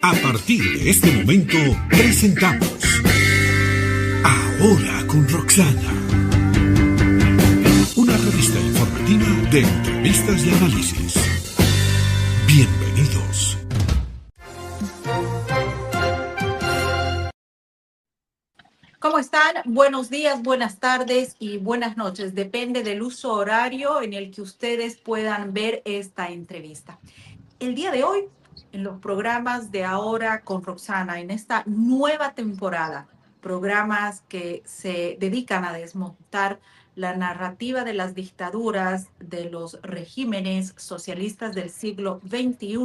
A partir de este momento, presentamos Ahora con Roxana, una revista informativa de entrevistas y análisis. Bienvenidos. ¿Cómo están? Buenos días, buenas tardes y buenas noches. Depende del uso horario en el que ustedes puedan ver esta entrevista. El día de hoy, en los programas de Ahora con Roxana, en esta nueva temporada, programas que se dedican a desmontar la narrativa de las dictaduras, de los regímenes socialistas del siglo XXI,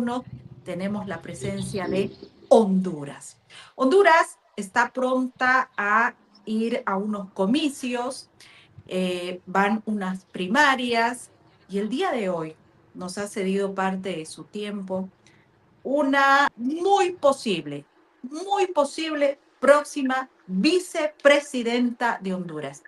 tenemos la presencia de Honduras. Honduras está pronta a ir a unos comicios, van unas primarias y el día de hoy nos ha cedido parte de su tiempo una muy posible próxima vicepresidenta de Honduras.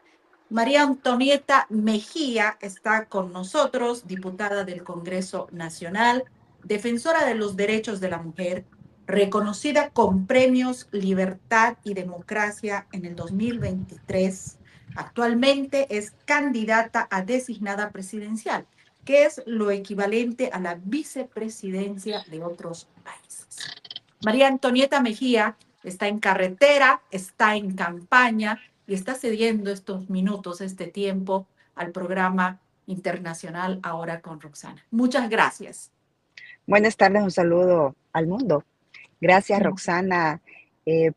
María Antonieta Mejía está con nosotros, diputada del Congreso Nacional, defensora de los derechos de la mujer, reconocida con premios Libertad y Democracia en el 2023. Actualmente es candidata a designada presidencial, que es lo equivalente a la vicepresidencia de otros países. María Antonieta Mejía está en carretera, está en campaña y está cediendo estos minutos, este tiempo, al programa internacional Ahora con Roxana. Muchas gracias. Buenas tardes, un saludo al mundo. Gracias, Roxana,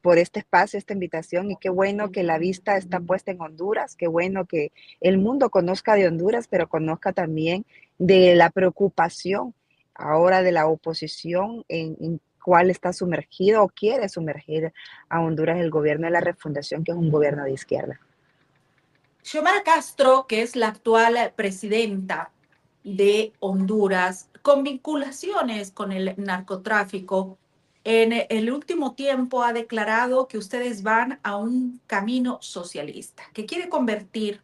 por este espacio, esta invitación, y qué bueno que la vista está puesta en Honduras, qué bueno que el mundo conozca de Honduras, pero conozca también de la preocupación ahora de la oposición en cuál está sumergido o quiere sumergir a Honduras el gobierno de la refundación, que es un gobierno de izquierda. Xiomara Castro, que es la actual presidenta de Honduras, con vinculaciones con el narcotráfico, en el último tiempo ha declarado que ustedes van a un camino socialista, que quiere convertir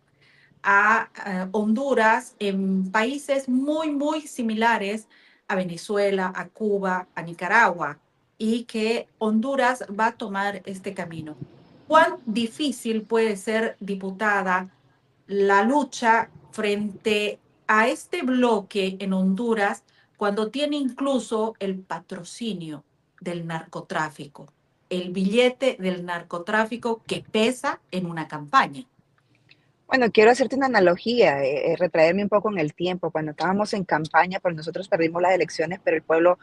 a Honduras en países muy similares a Venezuela, a Cuba, a Nicaragua, y que Honduras va a tomar este camino. ¿Cuán difícil puede ser, diputada, la lucha frente a este bloque en Honduras cuando tiene incluso el patrocinio del narcotráfico, el billete del narcotráfico que pesa en una campaña? Bueno, quiero hacerte una analogía, retraerme un poco en el tiempo. Cuando estábamos en campaña, pues nosotros perdimos las elecciones, pero el pueblo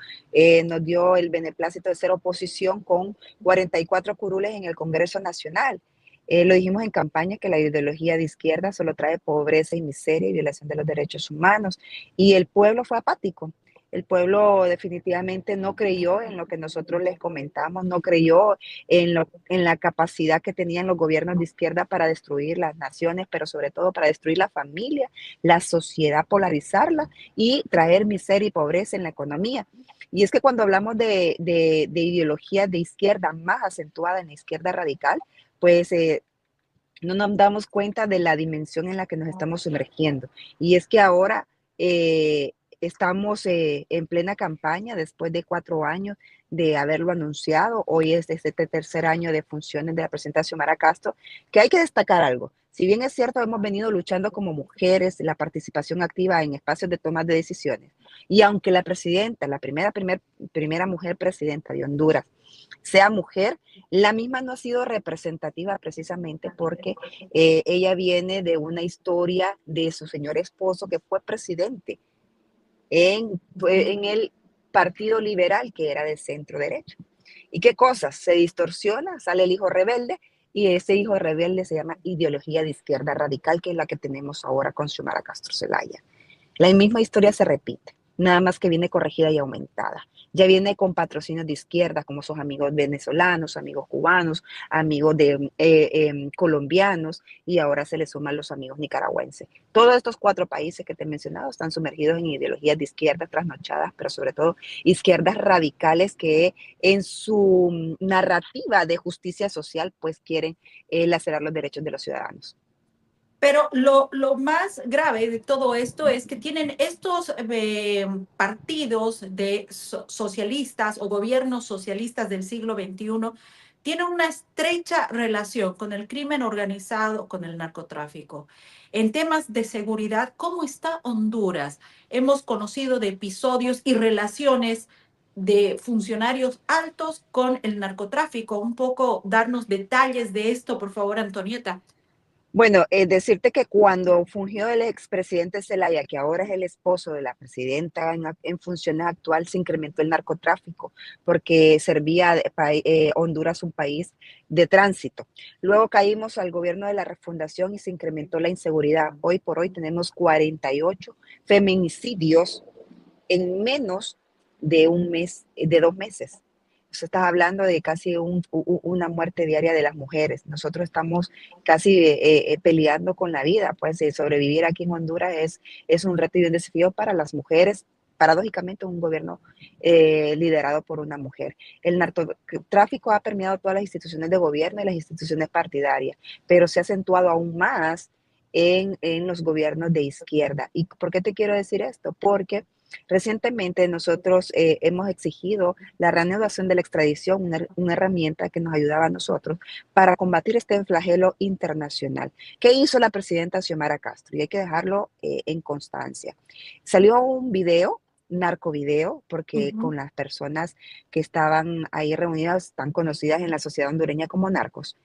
nos dio el beneplácito de ser oposición con 44 curules en el Congreso Nacional. Lo dijimos en campaña que la ideología de izquierda solo trae pobreza y miseria y violación de los derechos humanos, y el pueblo fue apático. El pueblo definitivamente no creyó en lo que nosotros les comentamos, no creyó en la capacidad que tenían los gobiernos de izquierda para destruir las naciones, pero sobre todo para destruir la familia, la sociedad, polarizarla y traer miseria y pobreza en la economía. Y es que cuando hablamos de ideologías de izquierda más acentuada en la izquierda radical, pues no nos damos cuenta de la dimensión en la que nos estamos sumergiendo. Y es que ahora estamos en plena campaña después de 4 años de haberlo anunciado. Hoy es este tercer año de funciones de la presidenta Xiomara Castro, que hay que destacar algo. Si bien es cierto, hemos venido luchando como mujeres, la participación activa en espacios de toma de decisiones, y aunque la presidenta, la primera mujer presidenta de Honduras, sea mujer, la misma no ha sido representativa precisamente porque ella viene de una historia de su señor esposo, que fue presidente en el Partido Liberal, que era de centro derecha. ¿Y qué cosas? Se distorsiona, sale el hijo rebelde, y ese hijo rebelde se llama ideología de izquierda radical, que es la que tenemos ahora con Xiomara Castro Zelaya. La misma historia se repite, nada más que viene corregida y aumentada. Ya viene con patrocinios de izquierda, como sus amigos venezolanos, amigos cubanos, amigos colombianos, y ahora se le suman los amigos nicaragüenses. Todos estos 4 países que te he mencionado están sumergidos en ideologías de izquierda trasnochadas, pero sobre todo izquierdas radicales que en su narrativa de justicia social pues quieren lacerar los derechos de los ciudadanos. Pero lo más grave de todo esto es que tienen estos partidos de socialistas o gobiernos socialistas del siglo XXI, tienen una estrecha relación con el crimen organizado, con el narcotráfico. En temas de seguridad, ¿cómo está Honduras? Hemos conocido de episodios y relaciones de funcionarios altos con el narcotráfico. Un poco darnos detalles de esto, por favor, Antonieta. Bueno, decirte que cuando fungió el expresidente Zelaya, que ahora es el esposo de la presidenta en funciones actual, se incrementó el narcotráfico porque servía Honduras un país de tránsito. Luego caímos al gobierno de la refundación y se incrementó la inseguridad. Hoy por hoy tenemos 48 feminicidios en menos de un mes, de 2 meses. Usted está hablando de casi una muerte diaria de las mujeres. Nosotros estamos casi peleando con la vida, pues sobrevivir aquí en Honduras es un reto y un desafío para las mujeres. Paradójicamente, un gobierno liderado por una mujer. El narcotráfico ha permeado todas las instituciones de gobierno y las instituciones partidarias, pero se ha acentuado aún más en los gobiernos de izquierda. ¿Y por qué te quiero decir esto? Porque recientemente nosotros hemos exigido la reanudación de la extradición, una herramienta que nos ayudaba a nosotros para combatir este flagelo internacional. ¿Qué hizo la presidenta Xiomara Castro? Y hay que dejarlo en constancia. Salió un video, narcovideo, porque con las personas que estaban ahí reunidas, tan conocidas en la sociedad hondureña como narcos,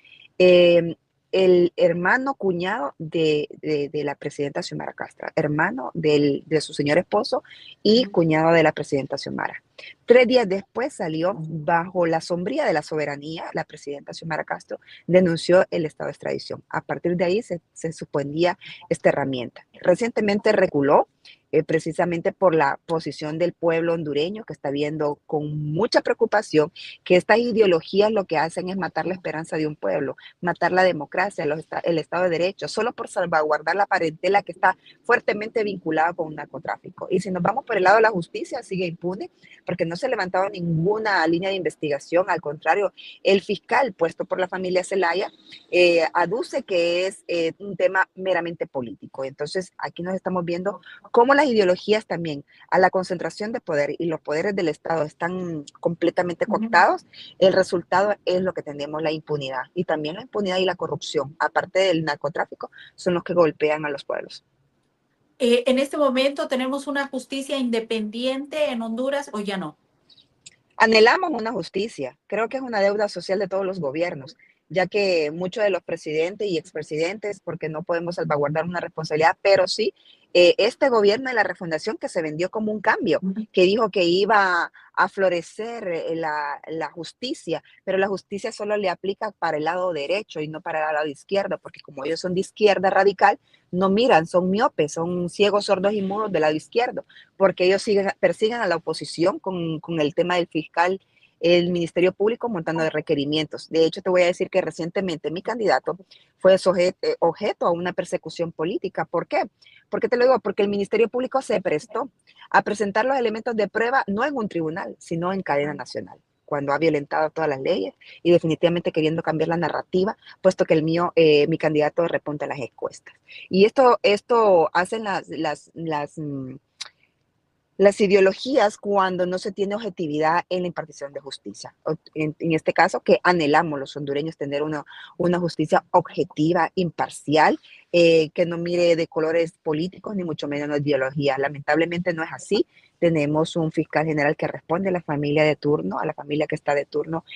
el hermano cuñado de la presidenta Xiomara Castro, hermano de su señor esposo y cuñado de la presidenta Xiomara. 3 días después salió bajo la sombría de la soberanía, la presidenta Xiomara Castro denunció el estado de extradición. A partir de ahí se suspendía esta herramienta. Recientemente reculó precisamente por la posición del pueblo hondureño que está viendo con mucha preocupación que estas ideologías lo que hacen es matar la esperanza de un pueblo, matar la democracia, el Estado de Derecho, solo por salvaguardar la parentela que está fuertemente vinculada con un narcotráfico. Y si nos vamos por el lado de la justicia, sigue impune, porque no se ha levantado ninguna línea de investigación, al contrario, el fiscal puesto por la familia Zelaya aduce que es un tema meramente político. Entonces, aquí nos estamos viendo cómo las ideologías también, a la concentración de poder y los poderes del Estado están completamente cooptados, el resultado es lo que tenemos, la impunidad. Y también la impunidad y la corrupción, aparte del narcotráfico, son los que golpean a los pueblos. ¿En este momento tenemos una justicia independiente en Honduras o ya no? Anhelamos una justicia. Creo que es una deuda social de todos los gobiernos, ya que muchos de los presidentes y expresidentes, porque no podemos salvaguardar una responsabilidad, pero sí, este gobierno de la refundación que se vendió como un cambio, que dijo que iba a florecer la justicia, pero la justicia solo le aplica para el lado derecho y no para el lado izquierdo, porque como ellos son de izquierda radical, no miran, son miopes, son ciegos, sordos y mudos del lado izquierdo, porque ellos persiguen a la oposición con el tema del fiscal, el Ministerio Público montando de requerimientos. De hecho, te voy a decir que recientemente mi candidato fue objeto a una persecución política. ¿Por qué? ¿Por qué te lo digo? Porque el Ministerio Público se prestó a presentar los elementos de prueba no en un tribunal, sino en cadena nacional, cuando ha violentado todas las leyes y definitivamente queriendo cambiar la narrativa, puesto que mi candidato repunta en las encuestas. Y esto hacen las ideologías cuando no se tiene objetividad en la impartición de justicia. En este caso, que anhelamos los hondureños tener una justicia objetiva, imparcial, que no mire de colores políticos, ni mucho menos de ideología. Lamentablemente no es así. Tenemos un fiscal general que responde a la familia de turno, a la familia que está de turno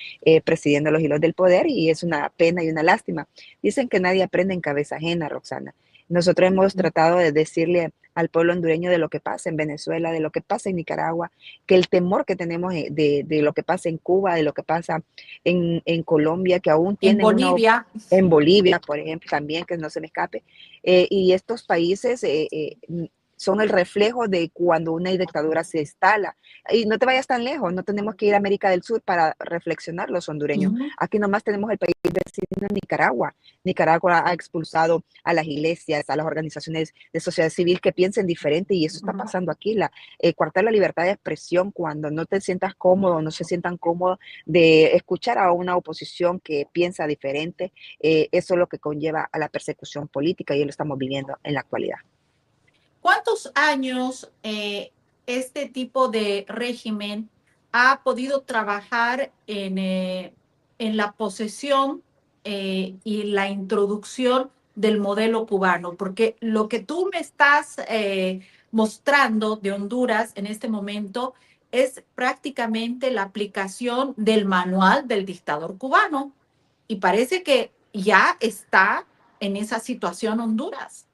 presidiendo los hilos del poder, y es una pena y una lástima. Dicen que nadie aprende en cabeza ajena, Roxana. Nosotros hemos tratado de decirle al pueblo hondureño de lo que pasa en Venezuela, de lo que pasa en Nicaragua, que el temor que tenemos de lo que pasa en Cuba, de lo que pasa en Colombia, que aún tienen en Bolivia, por ejemplo, también, que no se me escape, y estos países son el reflejo de cuando una dictadura se instala. Y no te vayas tan lejos, no tenemos que ir a América del Sur para reflexionar los hondureños. Ujú. Aquí nomás tenemos el país vecino, Nicaragua. Nicaragua ha expulsado a las iglesias, a las organizaciones de sociedad civil que piensen diferente, y eso está pasando aquí. Coartar la libertad de expresión cuando no te sientas cómodo, no se sientan cómodos de escuchar a una oposición que piensa diferente, eso es lo que conlleva a la persecución política, y lo estamos viviendo en la actualidad. ¿Cuántos años este tipo de régimen ha podido trabajar en la posesión y la introducción del modelo cubano? Porque lo que tú me estás mostrando de Honduras en este momento es prácticamente la aplicación del manual del dictador cubano. Y parece que ya está en esa situación Honduras.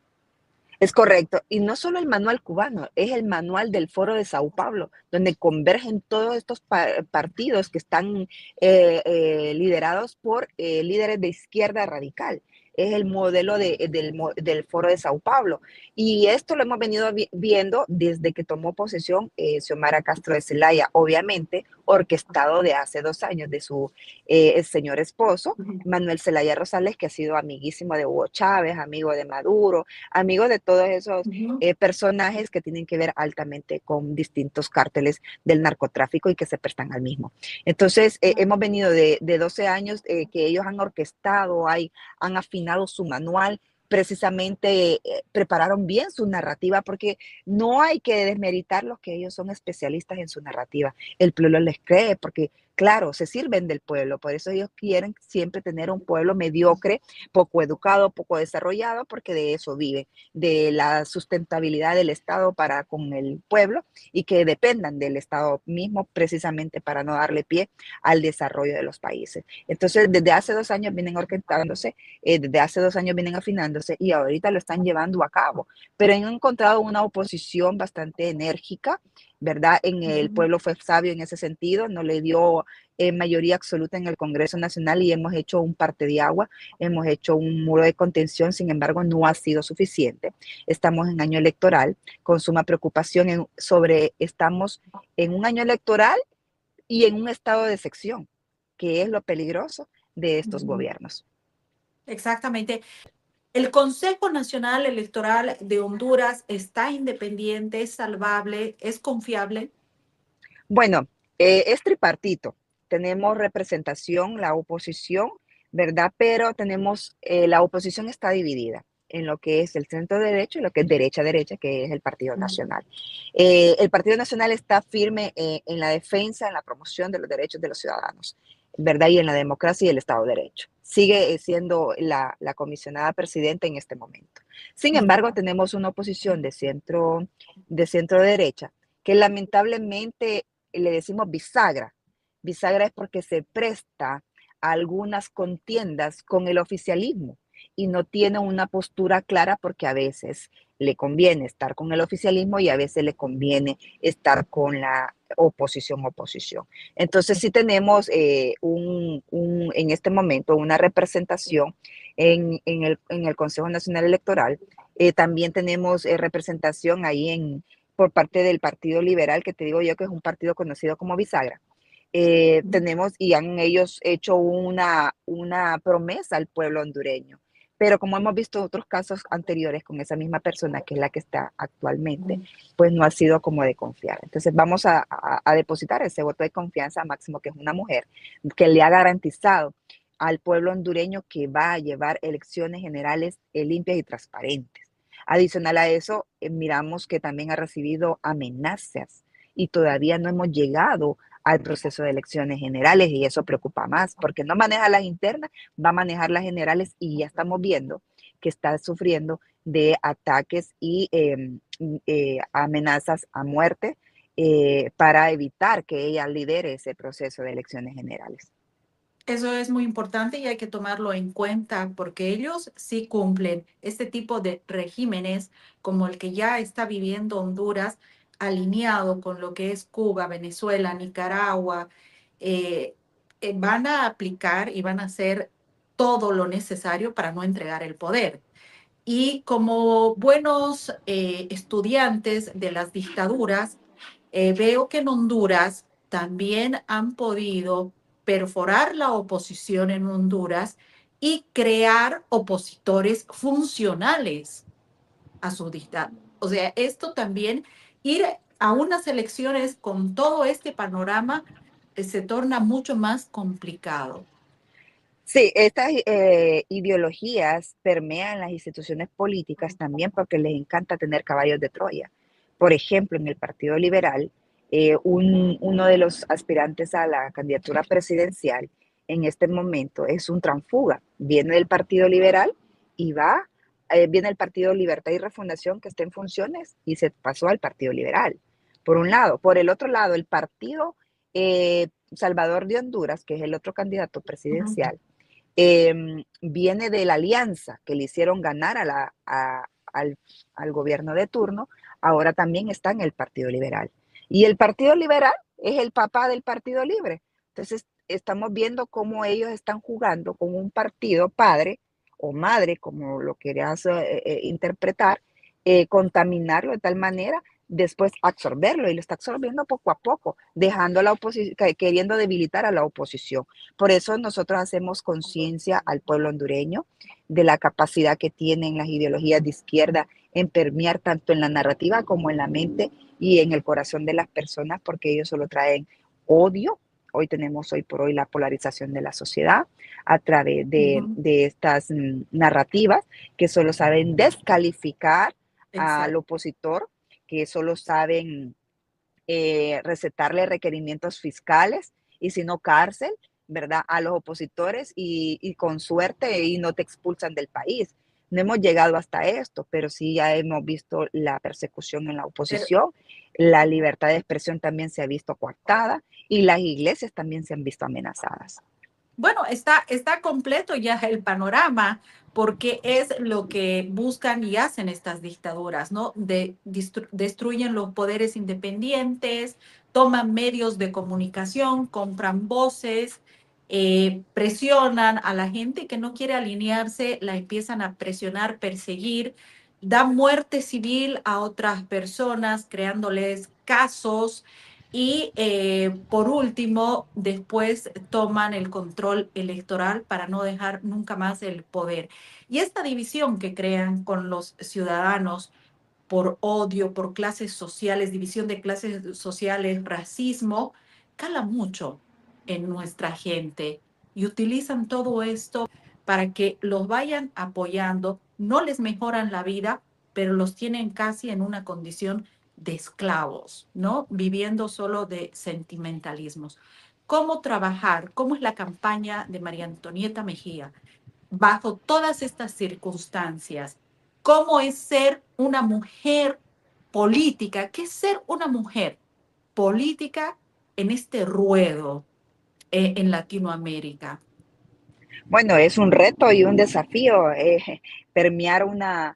Es correcto. Y no solo el manual cubano, es el manual del Foro de Sao Paulo, donde convergen todos estos partidos que están liderados por líderes de izquierda radical. Es el modelo del Foro de Sao Paulo. Y esto lo hemos venido viendo desde que tomó posesión Xiomara Castro de Zelaya, obviamente orquestado de hace 2 años de su señor esposo, Manuel Zelaya Rosales, que ha sido amiguísimo de Hugo Chávez, amigo de Maduro, amigos de todos esos personajes que tienen que ver altamente con distintos cárteles del narcotráfico y que se prestan al mismo. Entonces, hemos venido de 12 años que ellos han orquestado, han afinado su manual, precisamente prepararon bien su narrativa, porque no hay que desmeritar los que ellos son especialistas en su narrativa. El pueblo les cree porque, claro, se sirven del pueblo, por eso ellos quieren siempre tener un pueblo mediocre, poco educado, poco desarrollado, porque de eso viven, de la sustentabilidad del Estado para con el pueblo, y que dependan del Estado mismo precisamente para no darle pie al desarrollo de los países. Entonces, desde hace 2 años vienen orquestándose, desde hace 2 años vienen afinándose, y ahorita lo están llevando a cabo, pero han encontrado una oposición bastante enérgica, ¿verdad? En el pueblo fue sabio en ese sentido, no le dio mayoría absoluta en el Congreso Nacional, y hemos hecho un parte de agua, hemos hecho un muro de contención. Sin embargo, no ha sido suficiente. Estamos en año electoral, con suma preocupación estamos en un año electoral y en un estado de sección, que es lo peligroso de estos gobiernos. Exactamente. El Consejo Nacional Electoral de Honduras está independiente, es salvable, es confiable. Bueno, es tripartito. Tenemos representación, la oposición, ¿verdad? Pero la oposición está dividida en lo que es el centro derecho y lo que es derecha, que es el Partido Nacional. El Partido Nacional está firme en la defensa, en la promoción de los derechos de los ciudadanos, ¿verdad? Y en la democracia y el Estado de Derecho. Sigue siendo la comisionada presidenta en este momento. Sin embargo, tenemos una oposición de centro derecha, que lamentablemente le decimos bisagra. Bisagra es porque se presta a algunas contiendas con el oficialismo y no tiene una postura clara, porque a veces le conviene estar con el oficialismo y a veces le conviene estar con la oposición. Entonces sí tenemos en este momento una representación en el Consejo Nacional Electoral. También tenemos representación ahí por parte del Partido Liberal, que te digo yo que es un partido conocido como bisagra. Tenemos y han ellos hecho una promesa al pueblo hondureño. Pero como hemos visto otros casos anteriores con esa misma persona, que es la que está actualmente, pues no ha sido como de confiar. Entonces vamos a depositar ese voto de confianza a Máximo, que es una mujer que le ha garantizado al pueblo hondureño que va a llevar elecciones generales limpias y transparentes. Adicional a eso, miramos que también ha recibido amenazas y todavía no hemos llegado al proceso de elecciones generales, y eso preocupa más, porque no maneja las internas, va a manejar las generales, y ya estamos viendo que está sufriendo de ataques y amenazas a muerte para evitar que ella lidere ese proceso de elecciones generales. Eso es muy importante y hay que tomarlo en cuenta porque ellos sí cumplen este tipo de regímenes como el que ya está viviendo Honduras, alineado con lo que es Cuba, Venezuela, Nicaragua. eh, Van a aplicar y van a hacer todo lo necesario para no entregar el poder. Y como buenos estudiantes de las dictaduras, veo que en Honduras también han podido perforar la oposición en Honduras y crear opositores funcionales a su dictadura. O sea, esto también, ir a unas elecciones con todo este panorama se torna mucho más complicado. Sí, estas ideologías permean las instituciones políticas también porque les encanta tener caballos de Troya. Por ejemplo, en el Partido Liberal, uno de los aspirantes a la candidatura presidencial en este momento es un transfuga. Viene del Partido Liberal y viene el Partido Libertad y Refundación que está en funciones y se pasó al Partido Liberal. Por un lado. Por el otro lado, el Partido Salvador de Honduras, que es el otro candidato Ujú. presidencial, viene de la alianza que le hicieron ganar al gobierno de turno, ahora también está en el Partido Liberal. Y el Partido Liberal es el papá del Partido Libre. Entonces, estamos viendo cómo ellos están jugando con un partido padre o madre, como lo quieras interpretar, contaminarlo de tal manera, después absorberlo, y lo está absorbiendo poco a poco, dejando a la oposición, queriendo debilitar a la oposición. Por eso nosotros hacemos conciencia al pueblo hondureño de la capacidad que tienen las ideologías de izquierda en permear tanto en la narrativa como en la mente y en el corazón de las personas, porque ellos solo traen odio. Hoy por hoy la polarización de la sociedad a través Ujú. de estas narrativas que solo saben descalificar al Exacto. opositor, que solo saben recetarle requerimientos fiscales y si no cárcel, ¿verdad? A los opositores y con suerte y no te expulsan del país. No hemos llegado hasta esto, pero sí ya hemos visto la persecución en la Pero, oposición, la libertad de expresión también se ha visto coartada y las iglesias también se han visto amenazadas. bueno, está completo ya el panorama, porque es lo que buscan y hacen estas dictaduras, ¿no? Destruyen los poderes independientes, toman medios de comunicación, compran voces, presionan a la gente que no quiere alinearse, la empiezan a presionar, perseguir, dan muerte civil a otras personas, creándoles casos y por último, después toman el control electoral para no dejar nunca más el poder. Y esta división que crean con los ciudadanos por odio, por clases sociales, división de clases sociales, racismo, cala mucho en nuestra gente y utilizan todo esto para que los vayan apoyando, no les mejoran la vida, pero los tienen casi en una condición de esclavos, ¿no? Viviendo solo de sentimentalismos. ¿Cómo trabajar? ¿Cómo es la campaña de María Antonieta Mejía bajo todas estas circunstancias? ¿Cómo es ser una mujer política? ¿Qué es ser una mujer política en este ruedo en Latinoamérica? Bueno, es un reto y un desafío permear una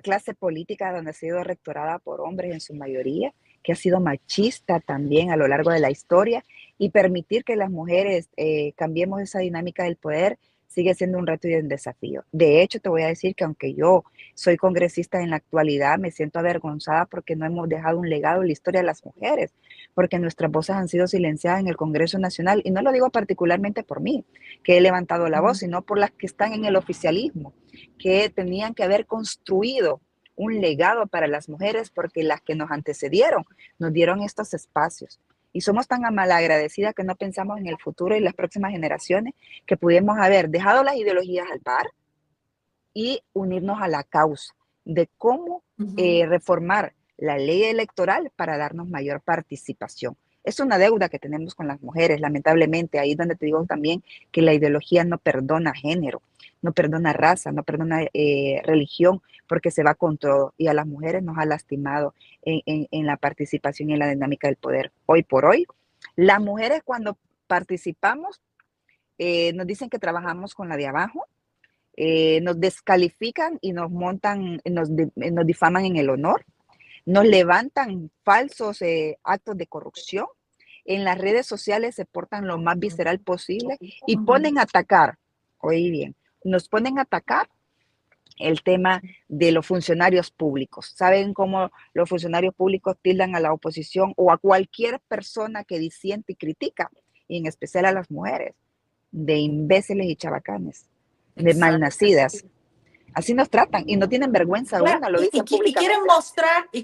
clase política donde ha sido rectorada por hombres en su mayoría, que ha sido machista también a lo largo de la historia, y permitir que las mujeres cambiemos esa dinámica del poder sigue siendo un reto y un desafío. De hecho, te voy a decir que aunque yo soy congresista en la actualidad, me siento avergonzada porque no hemos dejado un legado en la historia de las mujeres, porque nuestras voces han sido silenciadas en el Congreso Nacional, y no lo digo particularmente por mí, que he levantado la voz, sino por las que están en el oficialismo, que tenían que haber construido un legado para las mujeres porque las que nos antecedieron nos dieron estos espacios. Y somos tan malagradecidas que no pensamos en el futuro y las próximas generaciones, que pudimos haber dejado las ideologías al par y unirnos a la causa de cómo Ujú. reformar la ley electoral para darnos mayor participación. Es una deuda que tenemos con las mujeres, lamentablemente. Ahí es donde te digo también que la ideología no perdona género, no perdona raza, no perdona religión, porque se va con todo. Y a las mujeres nos ha lastimado en la participación y en la dinámica del poder. Hoy por hoy, las mujeres cuando participamos nos dicen que trabajamos con la de abajo, nos descalifican y nos montan, nos difaman en el honor, nos levantan falsos actos de corrupción. En las redes sociales se portan lo más visceral posible y Ujú. ponen a atacar, oí bien, nos ponen a atacar el tema de los funcionarios públicos. ¿Saben cómo los funcionarios públicos tildan a la oposición o a cualquier persona que disiente y critica, y en especial a las mujeres, de imbéciles y chabacanes, de Exacto. malnacidas? Así nos tratan y no tienen vergüenza Claro, alguna, lo dicen públicamente.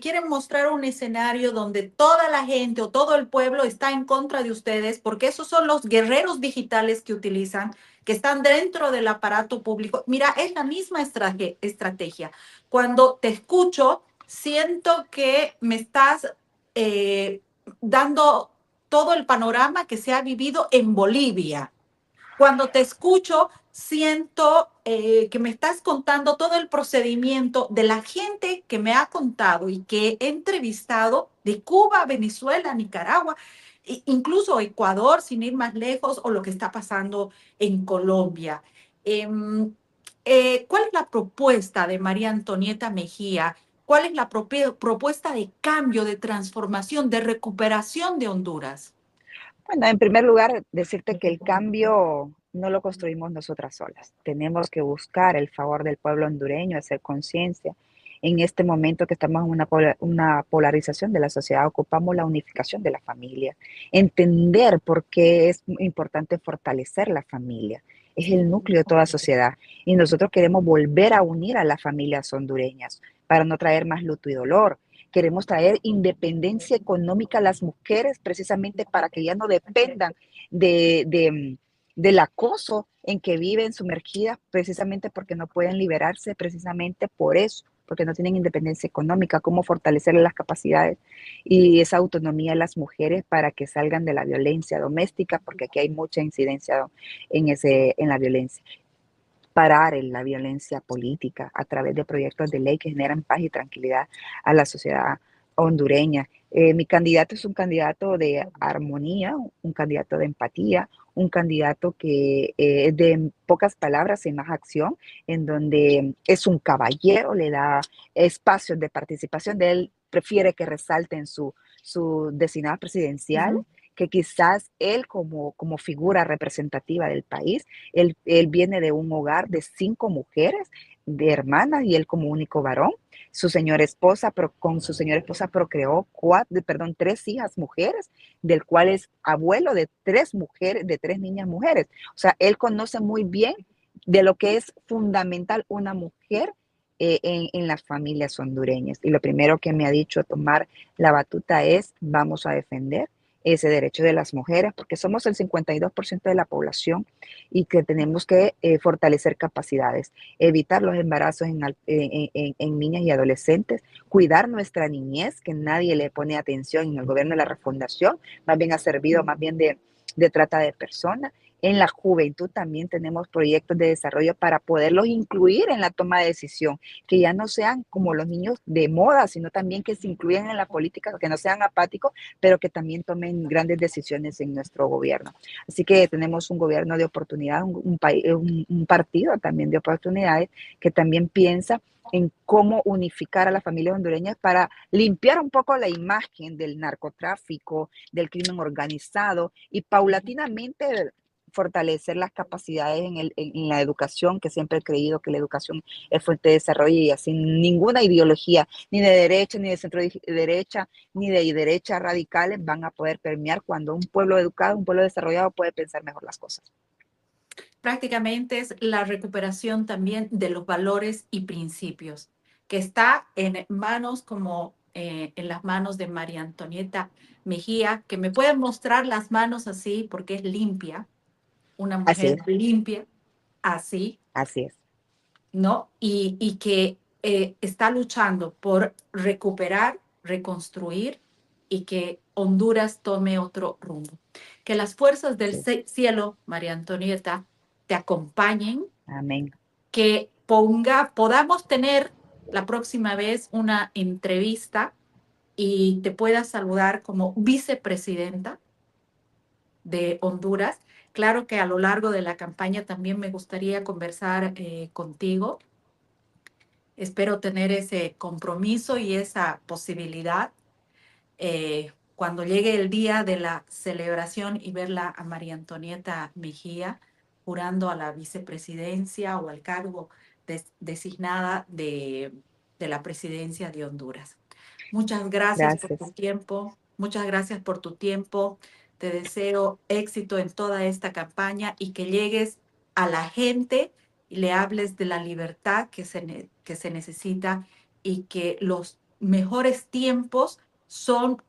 quieren mostrar un escenario donde toda la gente o todo el pueblo está en contra de ustedes, porque esos son los guerreros digitales que utilizan, que están dentro del aparato público. Mira, es la misma estrategia. Cuando te escucho, siento que me estás eh, dando todo el panorama que se ha vivido en Bolivia. Cuando te escucho, siento que me estás contando todo el procedimiento de la gente que me ha contado y que he entrevistado de Cuba, Venezuela, Nicaragua, incluso Ecuador, sin ir más lejos, o lo que está pasando en Colombia. Em, ¿Cuál es la propuesta de María Antonieta Mejía? ¿Cuál es la propuesta de cambio, de transformación, de recuperación de Honduras? Bueno, en primer lugar, decirte que el cambio no lo construimos nosotras solas. Tenemos que buscar el favor del pueblo hondureño, hacer conciencia. En este momento que estamos en una polarización de la sociedad, ocupamos la unificación de la familia, entender por qué es importante fortalecer la familia. Es el núcleo de toda sociedad y nosotros queremos volver a unir a las familias hondureñas para no traer más luto y dolor. Queremos traer independencia económica a las mujeres precisamente para que ya no dependan del acoso en que viven sumergidas precisamente porque no pueden liberarse precisamente por eso, porque no tienen independencia económica, cómo fortalecer las capacidades y esa autonomía a las mujeres para que salgan de la violencia doméstica, porque aquí hay mucha incidencia en la violencia. Parar en la violencia política a través de proyectos de ley que generan paz y tranquilidad a la sociedad hondureña. Mi candidato es un candidato de armonía, un candidato de empatía, un candidato que es de pocas palabras y más acción, en donde es un caballero, le da espacios de participación de él, prefiere que resalten su designado presidencial, que quizás él como figura representativa del país. Él viene de un hogar de 5 mujeres, de hermanas, y él como único varón. Con su señora esposa procreó 3 hijas mujeres, del cual es abuelo de 3 mujeres, de 3 niñas mujeres. O sea, él conoce muy bien de lo que es fundamental una mujer en las familias hondureñas. Y lo primero que me ha dicho tomar la batuta es: vamos a defender ese derecho de las mujeres, porque somos el 52% de la población y que tenemos que fortalecer capacidades, evitar los embarazos en niñas y adolescentes, cuidar nuestra niñez, que nadie le pone atención en el gobierno de la refundación, más bien ha servido más bien de trata de personas. En la juventud también tenemos proyectos de desarrollo para poderlos incluir en la toma de decisión, que ya no sean como los niños de moda, sino también que se incluyan en la política, que no sean apáticos, pero que también tomen grandes decisiones en nuestro gobierno. Así que tenemos un gobierno de oportunidad, un partido también de oportunidades, que también piensa en cómo unificar a las familias hondureñas para limpiar un poco la imagen del narcotráfico, del crimen organizado y paulatinamente fortalecer las capacidades en la educación, que siempre he creído que la educación es fuente de desarrollo, y así ninguna ideología, ni de derecha, ni de centro derecha, ni de derecha radicales van a poder permear cuando un pueblo educado, un pueblo desarrollado puede pensar mejor las cosas. Prácticamente es la recuperación también de los valores y principios, que está en manos como en las manos de María Antonieta Mejía, que me pueden mostrar las manos así porque es limpia, una Así mujer es, limpia, así, así es. ¿no? Y que está luchando por recuperar, reconstruir y que Honduras tome otro rumbo. Que las fuerzas del Sí. cielo, María Antonieta, te acompañen, Amén. que podamos tener la próxima vez una entrevista y te pueda saludar como vicepresidenta de Honduras. Claro que a lo largo de la campaña también me gustaría conversar contigo. Espero tener ese compromiso y esa posibilidad cuando llegue el día de la celebración y verla a María Antonieta Mejía jurando a la vicepresidencia o al cargo designada de la presidencia de Honduras. Muchas gracias por tu Gracias. tiempo. Muchas gracias por tu tiempo. Te deseo éxito en toda esta campaña y que llegues a la gente y le hables de la libertad que se necesita y que los mejores tiempos son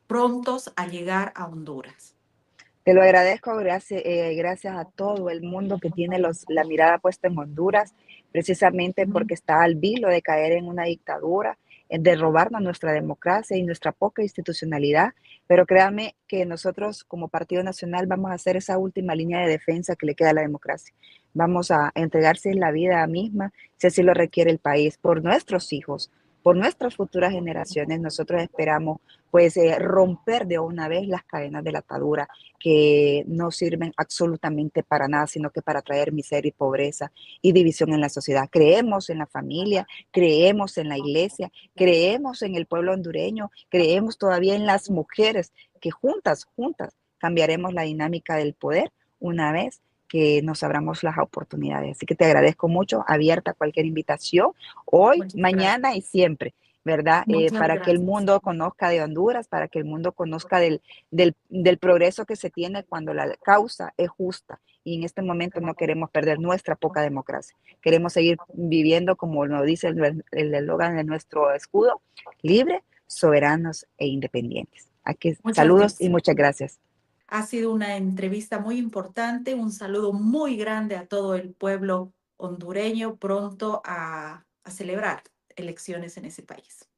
prontos a llegar a Honduras. Te lo agradezco, gracias a todo el mundo que tiene la mirada puesta en Honduras, precisamente Ujú. porque está al vilo de caer en una dictadura, de robarnos nuestra democracia y nuestra poca institucionalidad. Pero créame que nosotros como Partido Nacional vamos a hacer esa última línea de defensa que le queda a la democracia. Vamos a entregarse la vida misma, si así lo requiere el país, por nuestros hijos, por nuestras futuras generaciones. Nosotros esperamos pues romper de una vez las cadenas de la atadura que no sirven absolutamente para nada, sino que para traer miseria y pobreza y división en la sociedad. Creemos en la familia, creemos en la iglesia, creemos en el pueblo hondureño, creemos todavía en las mujeres, que juntas cambiaremos la dinámica del poder una vez que nos abramos las oportunidades. Así que te agradezco mucho, abierta a cualquier invitación, hoy, Muchas gracias. mañana y siempre, ¿verdad? Muchas Para que el gracias. mundo conozca de Honduras, para que el mundo conozca del progreso que se tiene cuando la causa es justa. Y en este momento no queremos perder nuestra poca democracia. Queremos seguir viviendo, como lo dice el eslogan de nuestro escudo, libre, soberanos e independientes. Aquí, Muchas saludos y gracias. muchas gracias. Ha sido una entrevista muy importante. Un saludo muy grande a todo el pueblo hondureño pronto a celebrar elecciones en ese país.